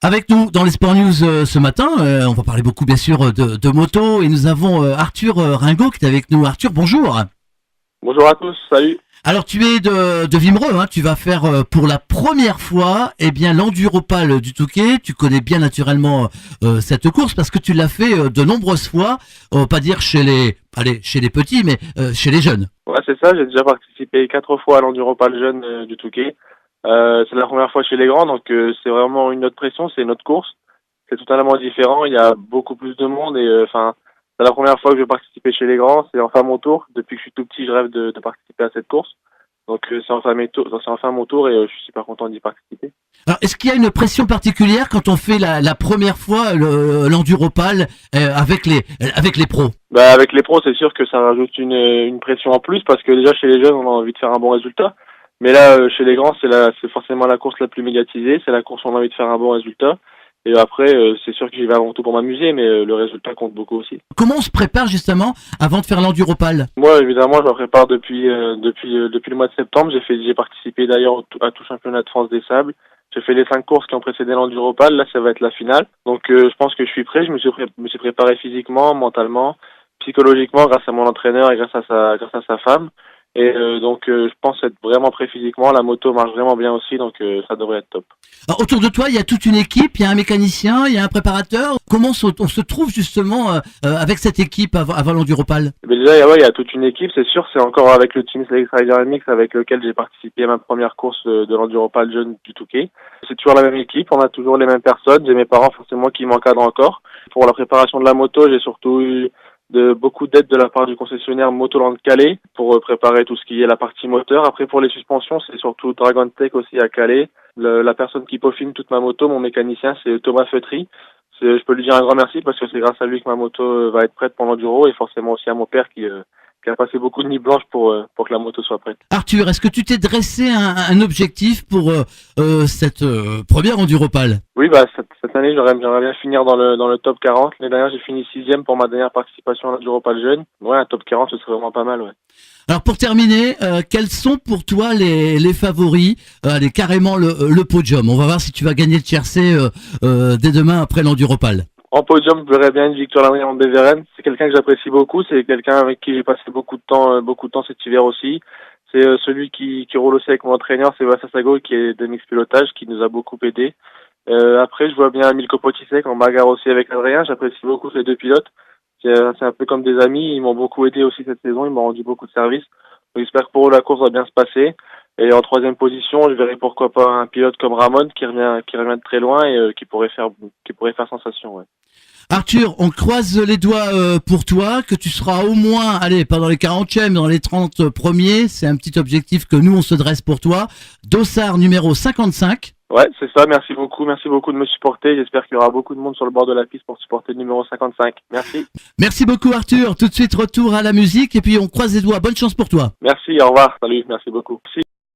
Avec nous dans les Sport News ce matin, on va parler beaucoup bien sûr de moto et nous avons Arthur Ringot qui est avec nous. Arthur, bonjour. Bonjour à tous, salut. Alors tu es de Vimereux, hein, tu vas faire pour la première fois l'Enduropal du Touquet. Tu connais bien naturellement cette course parce que tu l'as fait de nombreuses fois, pas dire chez les petits, mais chez les jeunes. Ouais, c'est ça, j'ai déjà participé 4 fois à l'Enduropal jeune du Touquet. C'est la première fois chez les grands, donc c'est vraiment une autre pression, c'est une autre course. C'est totalement différent, il y a beaucoup plus de monde et c'est la première fois que je vais participer chez les grands, c'est enfin mon tour. Depuis que je suis tout petit, je rêve de participer à cette course. Donc c'est enfin mon tour et je suis super content d'y participer. Alors est-ce qu'il y a une pression particulière quand on fait la première fois l'Enduropal avec les pros? Bah avec les pros, c'est sûr que ça rajoute une pression en plus parce que déjà chez les jeunes, on a envie de faire un bon résultat. Mais là, chez les grands, c'est forcément la course la plus médiatisée, c'est la course où on a envie de faire un bon résultat. Et après, c'est sûr que j'y vais avant tout pour m'amuser, mais le résultat compte beaucoup aussi. Comment on se prépare justement avant de faire l'Enduropal? Moi, évidemment, je me prépare depuis le mois de septembre. J'ai participé d'ailleurs à tout championnat de France des sables. J'ai fait les 5 courses qui ont précédé l'Enduropal. Là, ça va être la finale. Donc, je pense que je suis prêt. Je me suis préparé physiquement, mentalement, psychologiquement, grâce à mon entraîneur et grâce à sa femme. Et donc, je pense être vraiment prêt physiquement. La moto marche vraiment bien aussi, donc ça devrait être top. Alors, autour de toi, il y a toute une équipe, il y a un mécanicien, il y a un préparateur. Comment on se trouve justement avec cette équipe avant l'Enduropal? Mais déjà, ouais, il y a toute une équipe, c'est sûr. C'est encore avec le Team Select Rider MX avec lequel j'ai participé à ma première course de l'Enduropal jeune du Touquet. C'est toujours la même équipe, on a toujours les mêmes personnes. J'ai mes parents forcément qui m'encadrent encore. Pour la préparation de la moto, j'ai surtout eu beaucoup d'aide de la part du concessionnaire Motoland Calais pour préparer tout ce qui est la partie moteur. Après, pour les suspensions, c'est surtout Dragon Tech aussi à Calais. La personne qui peaufine toute ma moto, mon mécanicien, c'est Thomas Feutry. Je peux lui dire un grand merci parce que c'est grâce à lui que ma moto va être prête pour l'enduro et forcément aussi à mon père qui a passé beaucoup de nuits blanches pour que la moto soit prête. Arthur, est-ce que tu t'es dressé un objectif pour cette première Enduropal? Oui, bah cette année, j'aimerais bien finir dans le top 40. L'année dernière, j'ai fini 6e pour ma dernière participation à l'Enduropal jeune. Ouais, un top 40, ce serait vraiment pas mal, ouais. Alors pour terminer, quels sont pour toi les favoris? Allez, carrément le podium. On va voir si tu vas gagner le tiercé dès demain après l'Enduropal. En podium, je verrais bien une victoire d'Adrien en Beveren. C'est quelqu'un que j'apprécie beaucoup. C'est quelqu'un avec qui j'ai passé beaucoup de temps cet hiver aussi. C'est celui qui roule aussi avec mon entraîneur, c'est Vincent Sago, qui est de mix pilotage, qui nous a beaucoup aidé. Après, je vois bien Milko Potisek en bagarre aussi avec Adrien. J'apprécie beaucoup ces deux pilotes. C'est un peu comme des amis. Ils m'ont beaucoup aidé aussi cette saison. Ils m'ont rendu beaucoup de services. Donc, j'espère que pour eux, la course va bien se passer. Et en 3e position, je verrai pourquoi pas un pilote comme Ramon qui revient de très loin et qui pourrait faire sensation, ouais. Arthur, on croise les doigts pour toi, que tu seras au moins, allez, pas dans les 40e, dans les 30 premiers. C'est un petit objectif que nous, on se dresse pour toi. Dossard numéro 55. Ouais, c'est ça. Merci beaucoup de me supporter. J'espère qu'il y aura beaucoup de monde sur le bord de la piste pour supporter le numéro 55. Merci. Merci beaucoup Arthur. Tout de suite, retour à la musique et puis on croise les doigts. Bonne chance pour toi. Merci, au revoir. Salut, merci beaucoup. Merci.